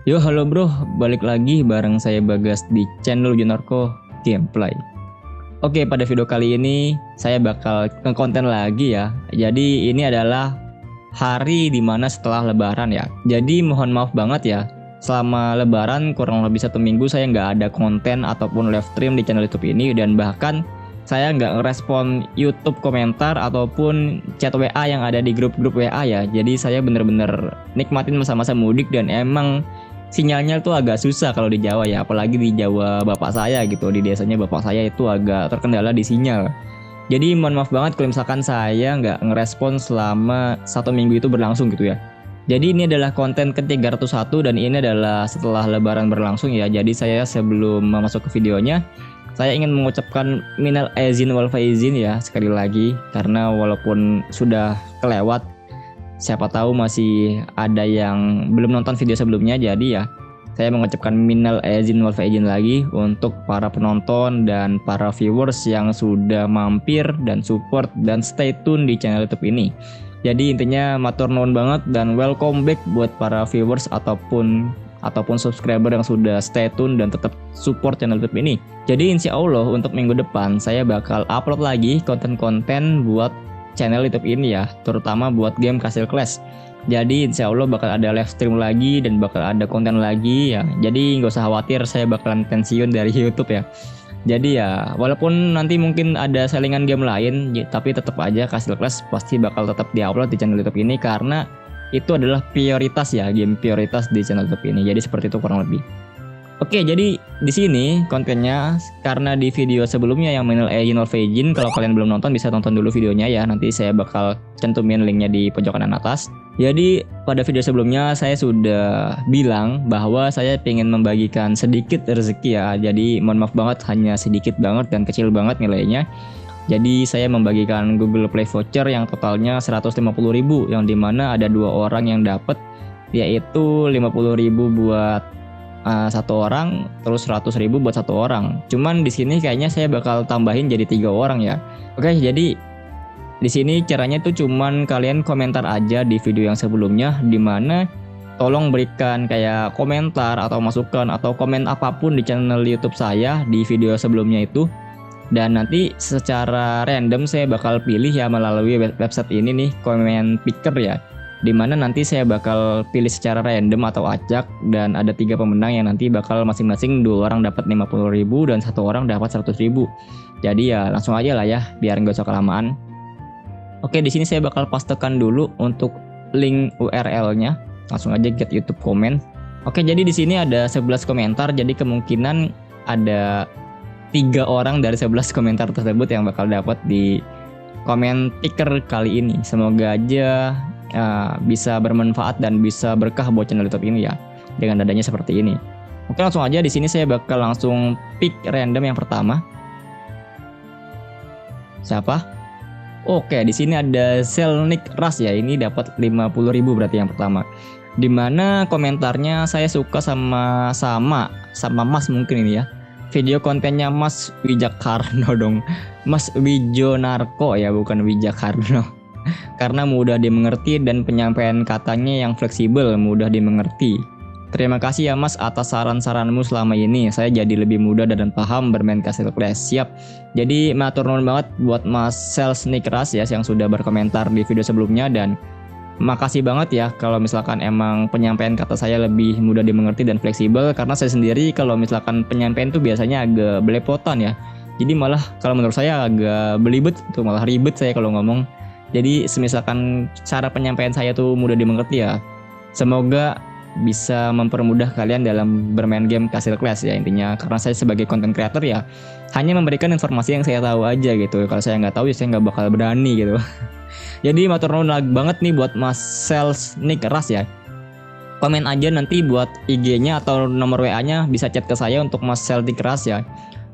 Yo halo bro, balik lagi bareng saya Bagas di channel Junarko Gameplay. Oke, pada video kali ini saya bakal nge-konten lagi ya. Jadi ini adalah hari dimana setelah lebaran ya. Jadi mohon maaf banget ya, selama lebaran kurang lebih 1 minggu saya nggak ada konten ataupun live stream di channel YouTube ini. Dan bahkan saya nggak ngerespon YouTube komentar ataupun chat WA yang ada di grup-grup WA ya. Jadi saya bener-bener nikmatin masa-masa mudik dan emang sinyalnya tuh agak susah kalau di Jawa ya, apalagi di Jawa bapak saya gitu, di desanya bapak saya itu agak terkendala di sinyal. Jadi mohon maaf banget kalau misalkan saya nggak ngerespon selama 1 minggu itu berlangsung gitu ya. Jadi ini adalah konten ke-301 dan ini adalah setelah lebaran berlangsung ya. Jadi saya sebelum masuk ke videonya, saya ingin mengucapkan minal aizin wal faizin ya sekali lagi, karena walaupun sudah kelewat, siapa tahu masih ada yang belum nonton video sebelumnya. Jadi ya saya mengucapkan minal aizin wal faizin lagi untuk para penonton dan para viewers yang sudah mampir dan support dan stay tune di channel YouTube ini. Jadi intinya matur nuwun banget dan welcome back buat para viewers ataupun subscriber yang sudah stay tune dan tetap support channel YouTube ini. Jadi insya Allah untuk minggu depan saya bakal upload lagi konten-konten buat channel YouTube ini ya, terutama buat game Castle Clash. Jadi insya Allah bakal ada live stream lagi dan bakal ada konten lagi ya. Jadi nggak usah khawatir, saya bakalan pensiun dari YouTube ya. Jadi ya walaupun nanti mungkin ada selingan game lain, tapi tetap aja Castle Clash pasti bakal tetap diupload di channel YouTube ini karena itu adalah prioritas ya, game prioritas di channel YouTube ini. Jadi seperti itu kurang lebih. Oke, jadi di sini kontennya karena di video sebelumnya yang minal aizin wal faizin, kalau kalian belum nonton bisa tonton dulu videonya ya. Nanti saya bakal cantumin linknya di pojok kanan atas. Jadi pada video sebelumnya saya sudah bilang bahwa saya pengen membagikan sedikit rezeki ya. Jadi mohon maaf banget, hanya sedikit banget dan kecil banget nilainya. Jadi saya membagikan Google Play voucher yang totalnya 150.000, yang dimana ada 2 orang yang dapat, yaitu 50.000 buat satu orang, terus 100.000 buat satu orang. Cuman di sini kayaknya saya bakal tambahin jadi 3 orang ya. Oke, jadi di sini caranya tuh cuman kalian komentar aja di video yang sebelumnya, dimana tolong berikan kayak komentar atau masukan atau komen apapun di channel YouTube saya di video sebelumnya itu. Dan nanti secara random saya bakal pilih ya melalui website ini nih, comment picker ya, dimana nanti saya bakal pilih secara random atau acak, dan ada 3 pemenang yang nanti bakal masing-masing 2 orang dapat 50.000 dan 1 orang dapat 100.000. Jadi ya langsung aja lah ya biar nggak usah kelamaan. Oke, di sini saya bakal pastekan dulu untuk link URL-nya. Langsung aja get YouTube comment. Oke, jadi di sini ada 11 komentar, jadi kemungkinan ada 3 orang dari 11 komentar tersebut yang bakal dapat di comment picker kali ini. Semoga aja bisa bermanfaat dan bisa berkah buat channel YouTube ini ya, dengan adanya seperti ini. Oke, langsung aja di sini saya bakal langsung pick random yang pertama. Siapa? Oke, di sini ada Selnik Ras ya, ini dapat 50.000 berarti yang pertama. Dimana komentarnya saya suka sama Mas mungkin ini ya. Video kontennya Mas Wijakarno dong. Mas Wijonarko ya, bukan Wijakarno. Karena mudah dimengerti dan penyampaian katanya yang fleksibel, mudah dimengerti. Terima kasih ya Mas atas saran-saranmu selama ini. Saya jadi lebih mudah dan paham bermain Castle Clash. Siap. Jadi matur nuwun banget buat Mas Selnik Ras ya yang sudah berkomentar di video sebelumnya, dan makasih banget ya kalau misalkan emang penyampaian kata saya lebih mudah dimengerti dan fleksibel, karena saya sendiri kalau misalkan penyampaian tuh biasanya agak belepotan ya. Jadi malah kalau menurut saya agak belibet tuh, malah ribet saya kalau ngomong. Jadi semisalkan cara penyampaian saya tuh mudah dimengerti ya, semoga bisa mempermudah kalian dalam bermain game Castle Clash ya intinya. Karena saya sebagai content creator ya hanya memberikan informasi yang saya tahu aja gitu. Kalau saya nggak tahu ya saya nggak bakal berani gitu. Jadi matur nuwun banget nih buat Mas Selnik Ras ya. Komen aja nanti buat IG-nya atau nomor WA-nya, bisa chat ke saya untuk Mas Selnik Ras ya.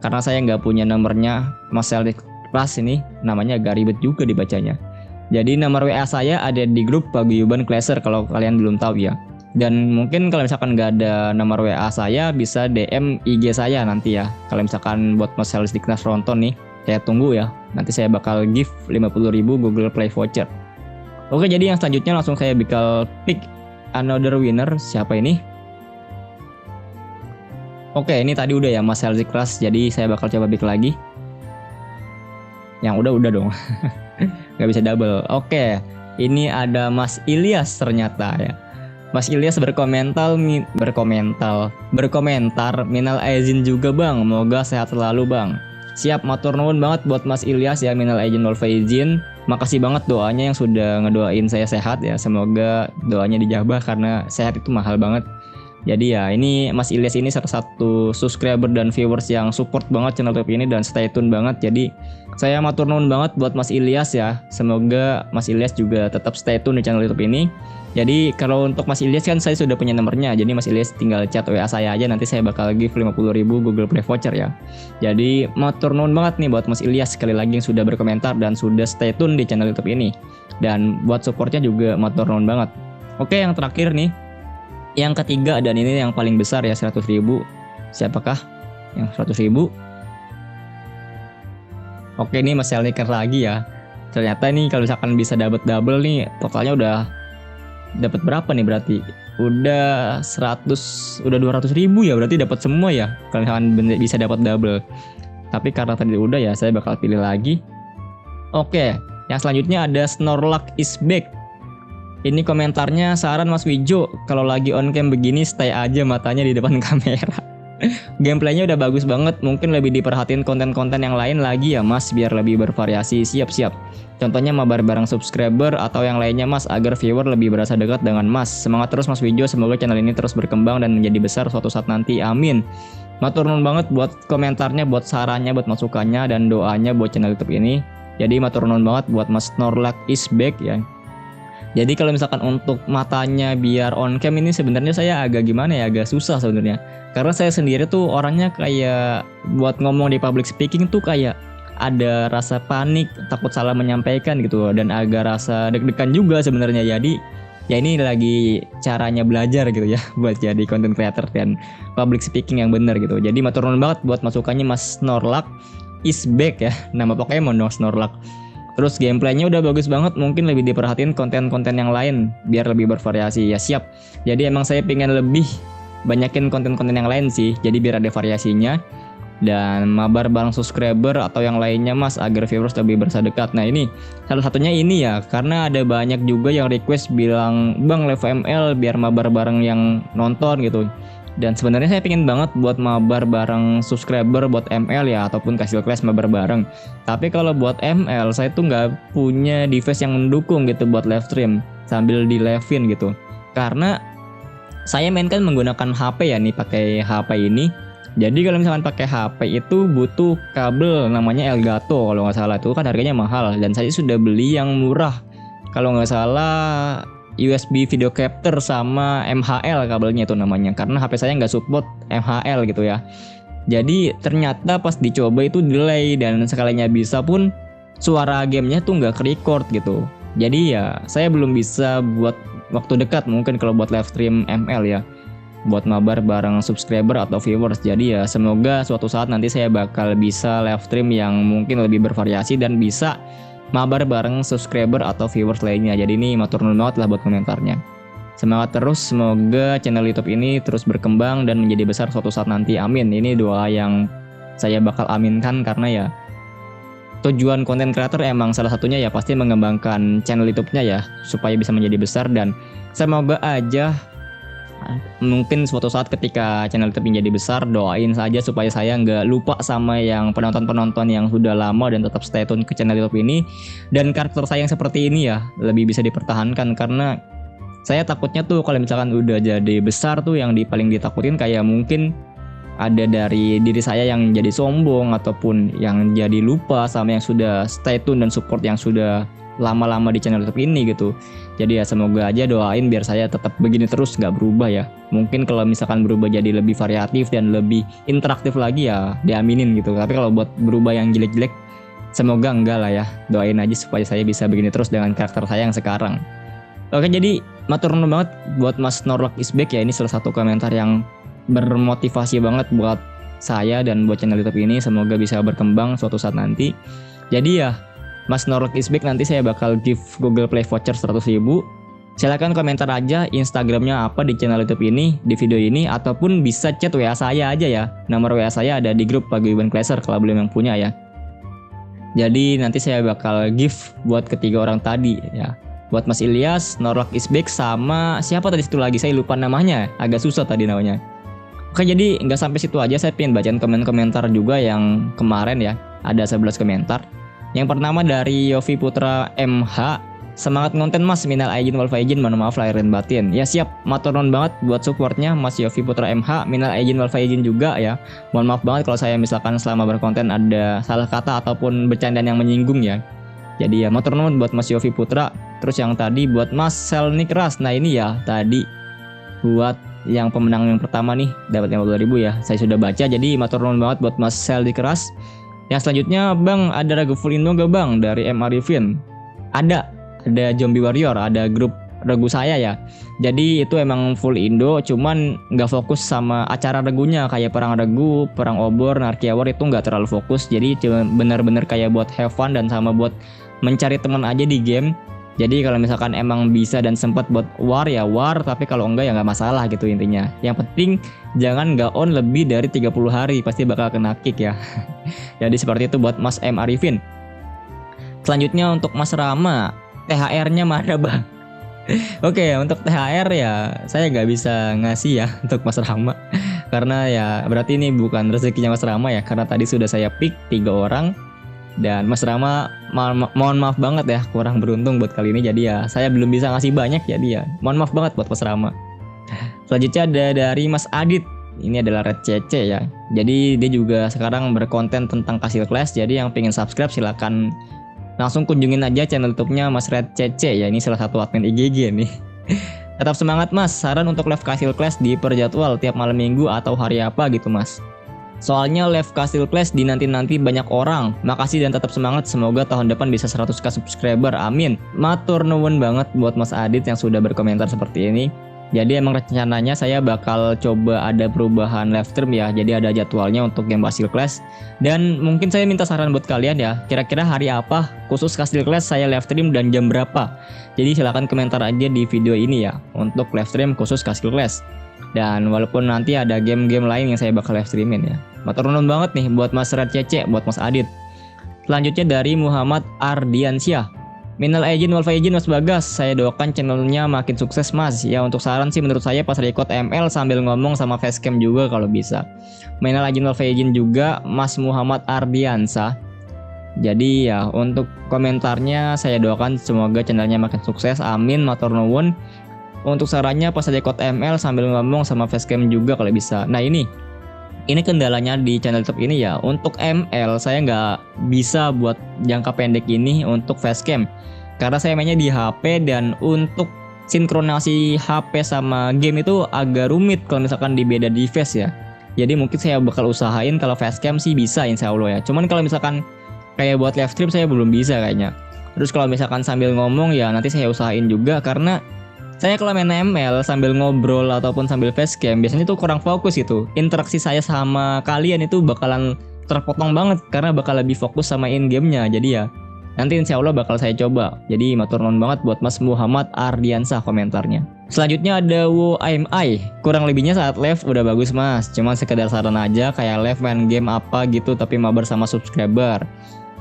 Karena saya nggak punya nomornya Mas Selnik Ras ini, namanya agak ribet juga dibacanya. Jadi nomor WA saya ada di grup Paguyuban Clasher kalau kalian belum tahu ya. Dan mungkin kalau misalkan nggak ada nomor WA saya, bisa DM IG saya nanti ya. Kalau misalkan buat Mas Selnik Ras nonton nih, saya tunggu ya. Nanti saya bakal give 50.000 Google Play voucher. Oke, jadi yang selanjutnya langsung saya bakal pick another winner. Siapa ini? Oke, ini tadi udah ya Mas Helzik Ras, jadi saya bakal coba back lagi. Yang udah dong. Nggak bisa double. Oke, ini ada Mas Ilyas ternyata ya. Mas Ilyas berkomentar minal aizin juga bang, moga sehat selalu bang. Siap, matur nuwun banget buat Mas Ilyas ya, minal aizin wal faizin. Makasih banget doanya yang sudah ngedoain saya sehat ya, semoga doanya dijabah karena sehat itu mahal banget. Jadi ya ini Mas Ilyas ini salah satu subscriber dan viewers yang support banget channel YouTube ini dan stay tune banget. Jadi saya matur nuwun banget buat Mas Ilyas ya. Semoga Mas Ilyas juga tetap stay tune di channel YouTube ini. Jadi kalau untuk Mas Ilyas kan saya sudah punya nomornya. Jadi Mas Ilyas tinggal chat WA saya aja, nanti saya bakal give 50.000 Google Play voucher ya. Jadi matur nuwun banget nih buat Mas Ilyas sekali lagi yang sudah berkomentar dan sudah stay tune di channel YouTube ini. Dan buat supportnya juga matur nuwun banget. Oke, yang terakhir nih, yang ketiga dan ini yang paling besar ya, 100.000. Siapakah yang 100.000? Oke, ini Mas Helniker lagi ya. Ternyata ini kalau misalkan bisa dapat double nih, totalnya udah dapat berapa nih berarti? Udah 200.000 ya, berarti dapat semua ya. Kalau misalkan bisa dapat double. Tapi karena tadi udah ya, saya bakal pilih lagi. Oke, yang selanjutnya ada Snorlax is back. Ini komentarnya, saran Mas Wijo, kalau lagi on cam begini stay aja matanya di depan kamera. Gameplaynya udah bagus banget, mungkin lebih diperhatiin konten-konten yang lain lagi ya Mas, biar lebih bervariasi. Siap-siap. Contohnya mabar bareng subscriber atau yang lainnya Mas, agar viewer lebih berasa dekat dengan Mas. Semangat terus Mas Wijo, semoga channel ini terus berkembang dan menjadi besar suatu saat nanti, amin. Matur nuwun banget buat komentarnya, buat sarannya, buat masukannya dan doanya buat channel YouTube ini. Jadi matur nuwun banget buat Mas Snorlax is back ya. Jadi kalau misalkan untuk matanya biar on cam ini sebenarnya saya agak gimana ya, agak susah sebenarnya. Karena saya sendiri tuh orangnya kayak buat ngomong di public speaking tuh kayak ada rasa panik, takut salah menyampaikan gitu, dan agak rasa deg-degan juga sebenarnya. Jadi ya ini lagi caranya belajar gitu ya buat jadi content creator dan public speaking yang benar gitu. Jadi matur nuwun banget buat masukannya Mas Snorlax is back ya, nama Pokemon dong Snorlax. Terus gameplaynya udah bagus banget, mungkin lebih diperhatiin konten-konten yang lain biar lebih bervariasi ya. Siap. Jadi emang saya pengen lebih banyakin konten-konten yang lain sih, jadi biar ada variasinya. Dan mabar bareng subscriber atau yang lainnya Mas, agar viewers lebih berasa dekat. Nah ini salah satunya ini ya, karena ada banyak juga yang request bilang Bang live ML biar mabar bareng yang nonton gitu. Dan sebenarnya saya pengen banget buat mabar bareng subscriber buat ML ya, ataupun Castle Clash mabar bareng. Tapi kalau buat ML saya tuh nggak punya device yang mendukung gitu buat live stream sambil di live-in gitu. Karena saya mainkan menggunakan HP ya nih, pakai HP ini. Jadi kalau misalkan pakai HP itu butuh kabel namanya Elgato kalau nggak salah, itu kan harganya mahal. Dan saya sudah beli yang murah, kalau nggak salah USB video capture sama MHL kabelnya itu namanya, karena HP saya nggak support MHL gitu ya. Jadi ternyata pas dicoba itu delay, dan sekalinya bisa pun suara gamenya tuh nggak ke-record gitu. Jadi ya saya belum bisa buat waktu dekat mungkin kalau buat live stream ML ya, buat mabar bareng subscriber atau viewers. Jadi ya semoga suatu saat nanti saya bakal bisa live stream yang mungkin lebih bervariasi dan bisa mabar bareng subscriber atau viewers lainnya. Jadi ini matur nuwun banget lah buat komentarnya. Semangat terus, semoga channel YouTube ini terus berkembang dan menjadi besar suatu saat nanti, amin. Ini doa yang saya bakal aminkan, karena ya tujuan konten creator emang salah satunya ya pasti mengembangkan channel YouTube-nya ya, supaya bisa menjadi besar. Dan semoga aja mungkin suatu saat ketika channel YouTube menjadi besar, doain saja supaya saya nggak lupa sama yang penonton-penonton yang sudah lama dan tetap stay tune ke channel YouTube ini. Dan karakter saya yang seperti ini ya lebih bisa dipertahankan, karena saya takutnya tuh kalau misalkan udah jadi besar tuh yang paling ditakutin kayak mungkin ada dari diri saya yang jadi sombong ataupun yang jadi lupa sama yang sudah stay tune dan support yang sudah lama-lama di channel YouTube ini gitu. Jadi ya semoga aja doain biar saya tetap begini terus, nggak berubah ya. Mungkin kalau misalkan berubah jadi lebih variatif dan lebih interaktif lagi ya diaminin gitu. Tapi kalau buat berubah yang jelek-jelek, semoga enggak lah ya. Doain aja supaya saya bisa begini terus dengan karakter saya yang sekarang. Oke, jadi matur nuwun banget buat Mas Snorlax is back ya. Ini salah satu komentar yang bermotivasi banget buat saya dan buat channel YouTube ini. Semoga bisa berkembang suatu saat nanti. Jadi ya Mas Snorlax is back, nanti saya bakal give Google Play voucher 100.000 Silahkan komentar aja Instagramnya apa di channel YouTube ini, di video ini, ataupun bisa chat WA saya aja ya. Nomor WA saya ada di grup Paguyuban Clasher kalau belum yang punya ya. Jadi nanti saya bakal gift buat ketiga orang tadi ya. Buat Mas Ilyas, Norlak Isbek, sama siapa tadi situ lagi, saya lupa namanya, agak susah tadi namanya. Oke, jadi nggak sampai situ aja, saya pengen bacain komen-komentar juga yang kemarin ya. Ada 11 komentar. Yang pertama dari Yofi Putra MH. Semangat ngonten Mas, minal aidin wal faizin, mohon maaf lahir dan batin. Ya siap, matur nuwun banget buat supportnya Mas Yofi Putra MH, minal aidin wal faizin juga ya. Mohon maaf banget kalau saya misalkan selama berkonten ada salah kata ataupun bercandaan yang menyinggung ya. Jadi ya matur nuwun buat Mas Yofi Putra. Terus yang tadi buat Mas Selnikras. Nah ini ya tadi buat yang pemenang yang pertama nih dapat 50.000 ya. Saya sudah baca, jadi matur nuwun banget buat Mas Selnikras. Yang selanjutnya Bang, ada lagu full Indo gak Bang dari M Arifin? Ada Zombie Warrior, ada grup regu saya ya. Jadi itu emang full Indo, cuman nggak fokus sama acara regunya kayak perang regu, perang obor, Narkia War itu nggak terlalu fokus. Jadi cuma bener-bener kayak buat have fun dan sama buat mencari teman aja di game. Jadi kalau misalkan emang bisa dan sempat buat war ya war, tapi kalau enggak ya nggak masalah gitu intinya. Yang penting jangan nggak on lebih dari 30 hari, pasti bakal kena kick ya. Jadi seperti itu buat Mas M Arifin. Selanjutnya untuk Mas Rama, THR-nya mana Bang? Oke, untuk THR ya saya nggak bisa ngasih ya untuk Mas Rama. Karena ya berarti ini bukan rezekinya Mas Rama ya. Karena tadi sudah saya pick 3 orang. Dan Mas Rama mohon maaf banget ya, kurang beruntung buat kali ini. Jadi ya saya belum bisa ngasih banyak, jadi ya mohon maaf banget buat Mas Rama. Selanjutnya ada dari Mas Adit. Ini adalah Red CC ya. Jadi dia juga sekarang berkonten tentang Castle Clash. Jadi yang pengen subscribe silakan langsung kunjungin aja channel YouTube-nya Mas Red CC ya. Ini salah satu admin IGG nih. Tetap semangat Mas. Saran untuk live Castle Clash di perjadwal tiap malam minggu atau hari apa gitu Mas? Soalnya live Castle Clash dinanti-nanti banyak orang. Makasih dan tetap semangat. Semoga tahun depan bisa 100k subscriber. Amin. Matur nuwun banget buat Mas Adit yang sudah berkomentar seperti ini. Jadi emang rencananya saya bakal coba ada perubahan live stream ya. Jadi ada jadwalnya untuk game Castle Clash. Dan mungkin saya minta saran buat kalian ya. Kira-kira hari apa khusus Castle Clash saya live stream dan jam berapa. Jadi silahkan komentar aja di video ini ya. Untuk live stream khusus Castle Clash. Dan walaupun nanti ada game-game lain yang saya bakal live streamin ya. Matur nuwun banget nih buat Mas Red CC, buat Mas Adit. Selanjutnya dari Muhammad Ardiansyah. Minal aidin wal faizin Mas Bagas, saya doakan channelnya makin sukses Mas. Ya untuk saran sih menurut saya pas record ML sambil ngomong sama facecam juga kalau bisa. Minal aidin wal faizin juga Mas Muhammad Ardiansyah. Jadi ya untuk komentarnya saya doakan semoga channelnya makin sukses. Amin, matur nuwun. Untuk sarannya pas record ML sambil ngomong sama facecam juga kalau bisa. Nah ini kendalanya di channel YouTube ini ya. Untuk ML saya nggak bisa buat jangka pendek ini untuk facecam karena saya mainnya di HP dan untuk sinkronasi HP sama game itu agak rumit kalau misalkan di beda device ya. Jadi mungkin saya bakal usahain kalau facecam sih bisa insya Allah ya. Cuman kalau misalkan kayak buat live stream saya belum bisa kayaknya. Terus kalau misalkan sambil ngomong ya nanti saya usahain juga karena saya kalau main ML sambil ngobrol ataupun sambil facecam biasanya tuh kurang fokus gitu. Interaksi saya sama kalian itu bakalan terpotong banget karena bakal lebih fokus sama in gamenya. Jadi ya nanti insya Allah bakal saya coba. Jadi matur nuwun banget buat Mas Muhammad Ardiansyah komentarnya. Selanjutnya ada WOIMI. Kurang lebihnya saat live udah bagus Mas. Cuma sekedar saran aja kayak live main game apa gitu tapi mabar sama subscriber.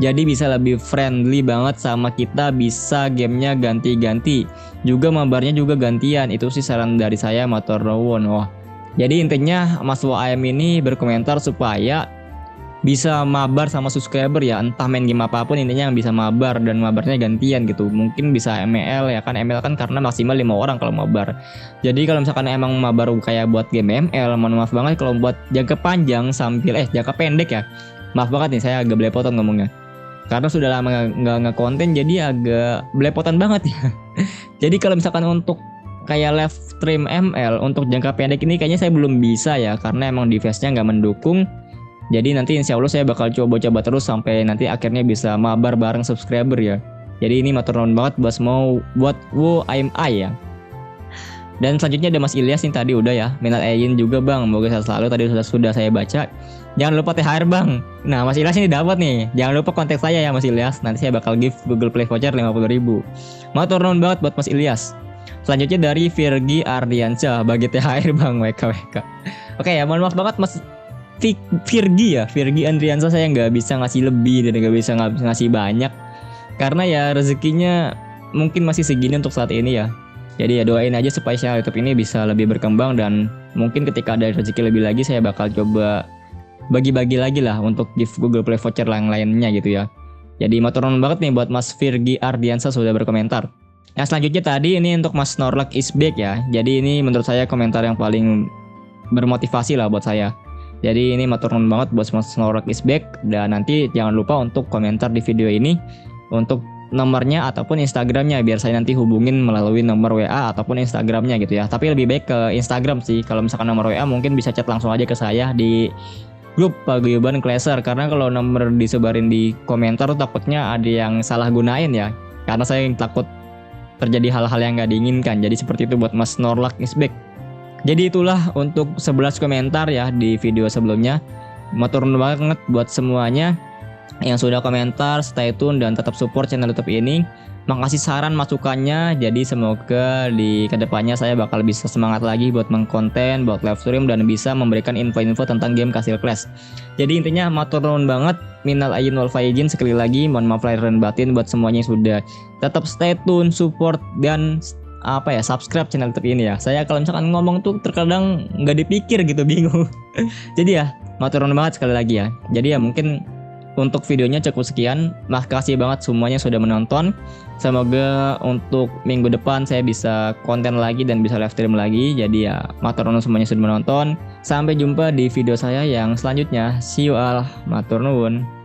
Jadi bisa lebih friendly banget sama kita, bisa gamenya ganti-ganti. Juga mabarnya juga gantian. Itu sih saran dari saya, matur nuwun. Wah. Jadi intinya Mas WAM ini berkomentar supaya bisa mabar sama subscriber ya. Entah main game apapun intinya yang bisa mabar dan mabarnya gantian gitu. Mungkin bisa ML ya kan. ML kan karena maksimal 5 orang kalau mabar. Jadi kalau misalkan emang mabar kayak buat game ML, mohon maaf banget kalau buat jangka panjang sambil jangka pendek ya. Maaf banget nih saya agak belepotan ngomongnya. Karena sudah lama nggak ngekonten jadi agak belepotan banget ya. Jadi kalau misalkan untuk kayak live stream ML untuk jangka pendek ini kayaknya saya belum bisa ya. Karena emang device-nya nggak mendukung. Jadi nanti insya Allah saya bakal coba-coba terus sampai nanti akhirnya bisa mabar bareng subscriber ya. Jadi ini matur nuwun banget buat WOIMI ya. Dan selanjutnya ada Mas Ilyas yang tadi udah ya. Minal aidin juga Bang, semoga sehat selalu, tadi sudah saya baca. Jangan lupa THR Bang. Nah Mas Ilyas ini dapat nih. Jangan lupa kontak saya ya Mas Ilyas. Nanti saya bakal give Google Play voucher 50.000. Matur nuwun banget buat Mas Ilyas. Selanjutnya dari Virgi Ardiansyah, bagi THR Bang WKWK. Oke ya, mohon maaf banget Mas Virgi ya, Virgi Andriansa, saya nggak bisa ngasih lebih dan nggak bisa ngasih banyak karena ya rezekinya mungkin masih segini untuk saat ini ya. Jadi ya doain aja supaya channel YouTube ini bisa lebih berkembang, dan mungkin ketika ada rezeki lebih lagi saya bakal coba bagi-bagi lagi lah untuk gift Google Play voucher lainnya gitu ya. Jadi matur nuwun banget nih buat Mas Virgi Ardiansa sudah berkomentar. Yang selanjutnya tadi ini untuk Mas Snorlax is back ya. Jadi ini menurut saya komentar yang paling bermotivasi lah buat saya. Jadi ini matur nuwun banget buat Mas Snorlax is back, dan nanti jangan lupa untuk komentar di video ini untuk nomornya ataupun Instagramnya biar saya nanti hubungin melalui nomor WA ataupun Instagramnya gitu ya. Tapi lebih baik ke Instagram sih. Kalau misalkan nomor WA mungkin bisa chat langsung aja ke saya di grup Paguyuban Kleser, karena kalau nomor disebarin di komentar tuh takutnya ada yang salah gunain ya. Karena saya takut terjadi hal-hal yang gak diinginkan. Jadi seperti itu buat Mas Snorlax is back. Jadi itulah untuk 11 komentar ya di video sebelumnya. Matur nuwun banget buat semuanya yang sudah komentar, stay tune dan tetap support channel YouTube ini. Makasih saran masukannya. Jadi semoga di kedepannya saya bakal bisa semangat lagi buat mengkonten, buat live stream, dan bisa memberikan info-info tentang game Castle Clash. Jadi intinya matur nuwun banget, minal aidin wal faizin, sekali lagi mohon maaf lahir dan batin buat semuanya yang sudah tetap stay tune, support, dan subscribe channel YouTube ini ya. Saya kalau misalkan ngomong tuh terkadang nggak dipikir gitu, bingung. Jadi ya matur nuwun banget sekali lagi ya. Jadi ya mungkin untuk videonya cukup sekian. Makasih banget semuanya sudah menonton. Semoga untuk minggu depan saya bisa konten lagi dan bisa live stream lagi. Jadi ya matur nuwun semuanya sudah menonton. Sampai jumpa di video saya yang selanjutnya. See you all. Matur nuwun.